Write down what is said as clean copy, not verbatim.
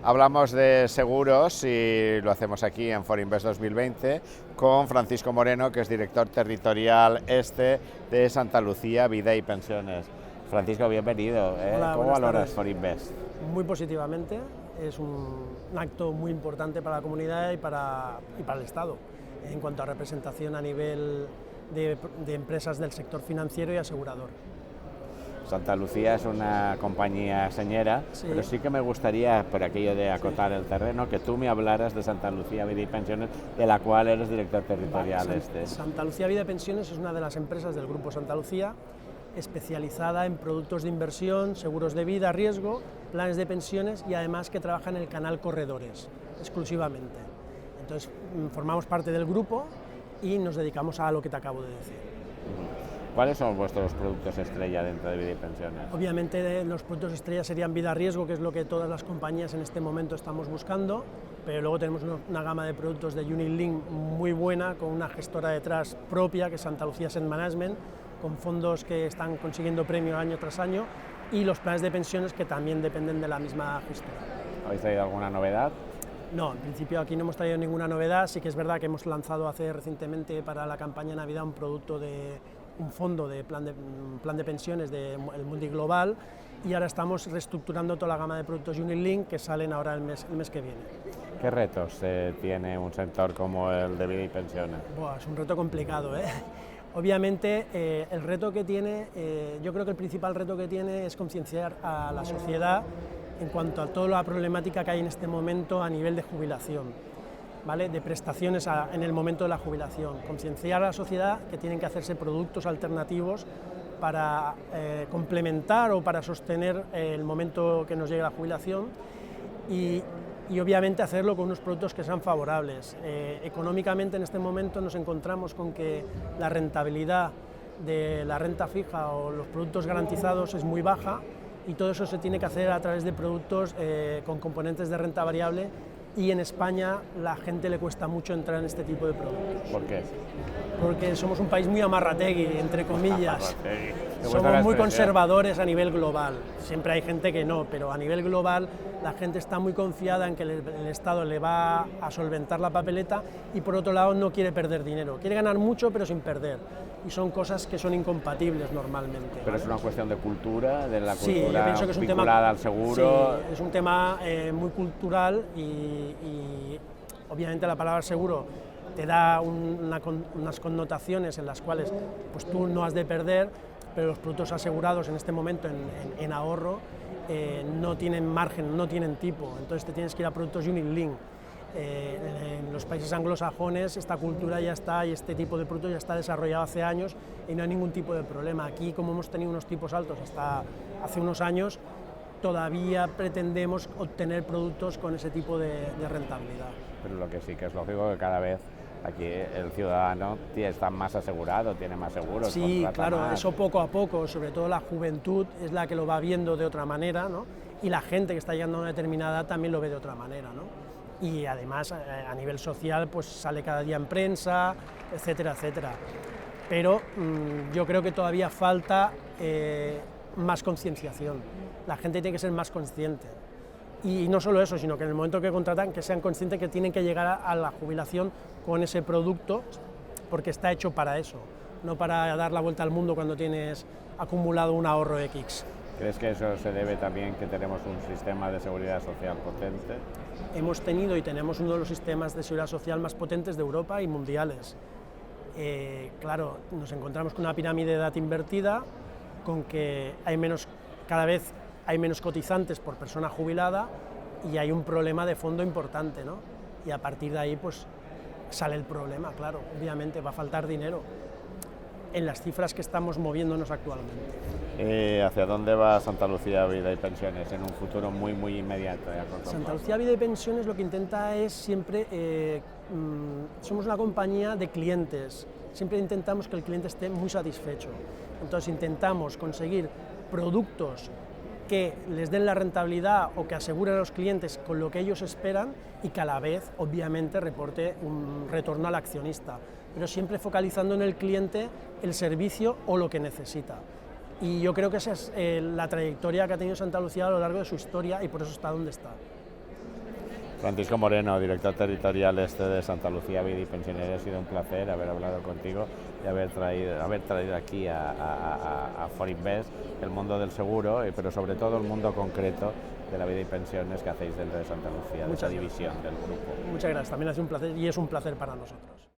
Hablamos de seguros y lo hacemos aquí en Forinvest 2020 con Francisco Moreno, que es director territorial de Santa Lucía Vida y Pensiones. Francisco, bienvenido. Hola, ¿Cómo valoras Forinvest? Muy positivamente, es un acto muy importante para la comunidad y para el Estado, en cuanto a representación a nivel de empresas del sector financiero y asegurador. Santa Lucía es una compañía señera, sí, pero sí que me gustaría, por aquello de acotar el terreno, que tú me hablaras de Santa Lucía Vida y Pensiones, de la cual eres director territorial. Santa Lucía Vida y Pensiones es una de las empresas del Grupo Santa Lucía, especializada en productos de inversión, seguros de vida, riesgo, planes de pensiones y además que trabaja en el canal corredores, exclusivamente. Entonces, formamos parte del grupo y nos dedicamos a lo que te acabo de decir. ¿Cuáles son vuestros productos estrella dentro de Vida y Pensiones? Obviamente los productos estrella serían vida riesgo, que es lo que todas las compañías en este momento estamos buscando, pero luego tenemos una gama de productos de Unit Link muy buena, con una gestora detrás propia, que es Santa Lucía Asset Management, con fondos que están consiguiendo premio año tras año, y los planes de pensiones que también dependen de la misma gestora. ¿Habéis traído alguna novedad? No, en principio aquí no hemos traído ninguna novedad. Sí que es verdad que hemos lanzado recientemente para la campaña de Navidad un fondo de plan de pensiones del Mundi Global, y ahora estamos reestructurando toda la gama de productos Unit Link que salen ahora el mes que viene. ¿Qué retos tiene un sector como el de Vida y Pensiones? Es un reto complicado, ¿eh? Obviamente el reto que tiene, yo creo que el principal reto que tiene es concienciar a la sociedad en cuanto a toda la problemática que hay en este momento a nivel de jubilación, ¿vale? De prestaciones en el momento de la jubilación. Concienciar a la sociedad que tienen que hacerse productos alternativos para complementar o para sostener el momento que nos llegue la jubilación y obviamente hacerlo con unos productos que sean favorables. Económicamente en este momento nos encontramos con que la rentabilidad de la renta fija o los productos garantizados es muy baja, y todo eso se tiene que hacer a través de productos con componentes de renta variable, y en España la gente le cuesta mucho entrar en este tipo de productos. ¿Por qué? Porque somos un país muy amarrategui, entre comillas. Somos muy conservadores a nivel global. Siempre hay gente que no, pero a nivel global la gente está muy confiada en que el Estado le va a solventar la papeleta, y por otro lado no quiere perder dinero. Quiere ganar mucho pero sin perder. Y son cosas que son incompatibles normalmente. Pero ¿vale? Es una cuestión de cultura, de la cultura sí, yo pienso que es un vinculada al seguro. Sí, es un tema muy cultural y obviamente la palabra seguro te da unas connotaciones en las cuales pues tú no has de perder, pero los productos asegurados en este momento en ahorro no tienen margen, no tienen tipo, entonces te tienes que ir a productos Unit Link. En los países anglosajones esta cultura ya está, y este tipo de productos ya está desarrollado hace años y no hay ningún tipo de problema. Aquí, como hemos tenido unos tipos altos hasta hace unos años, todavía pretendemos obtener productos con ese tipo de rentabilidad. Pero lo que sí que es lógico que cada vez aquí el ciudadano está más asegurado, tiene más seguros. Sí, claro, eso poco a poco, sobre todo la juventud es la que lo va viendo de otra manera, ¿no? Y la gente que está llegando a una determinada edad también lo ve de otra manera, ¿no? Y además a nivel social pues sale cada día en prensa, etcétera, etcétera. Pero yo creo que todavía falta más concienciación. La gente tiene que ser más consciente. Y no solo eso, sino que en el momento que contratan, que sean conscientes que tienen que llegar a la jubilación con ese producto, porque está hecho para eso, no para dar la vuelta al mundo cuando tienes acumulado un ahorro X. ¿Crees que eso se debe también que tenemos un sistema de seguridad social potente? Hemos tenido y tenemos uno de los sistemas de seguridad social más potentes de Europa y mundiales. Claro, nos encontramos con una pirámide de edad invertida, con que cada vez hay menos cotizantes por persona jubilada, y hay un problema de fondo importante, ¿no? Y a partir de ahí pues sale el problema, claro, obviamente va a faltar dinero en las cifras que estamos moviéndonos actualmente. ¿Hacia dónde va Santa Lucía Vida y Pensiones en un futuro muy inmediato? Santa Lucía Vida y Pensiones lo que intenta es siempre, somos una compañía de clientes, siempre intentamos que el cliente esté muy satisfecho, entonces intentamos conseguir productos que les den la rentabilidad o que aseguren a los clientes con lo que ellos esperan y que a la vez, obviamente, reporte un retorno al accionista, pero siempre focalizando en el cliente el servicio o lo que necesita. Y yo creo que esa es la trayectoria que ha tenido Santa Lucía a lo largo de su historia, y por eso está donde está. Francisco Moreno, director territorial de Santa Lucía Vida y Pensiones, ha sido un placer haber hablado contigo y haber traído aquí a Forinvest el mundo del seguro, pero sobre todo el mundo concreto de la vida y pensiones que hacéis dentro de Santa Lucía, de esa división del grupo. Muchas gracias, también ha sido un placer y es un placer para nosotros.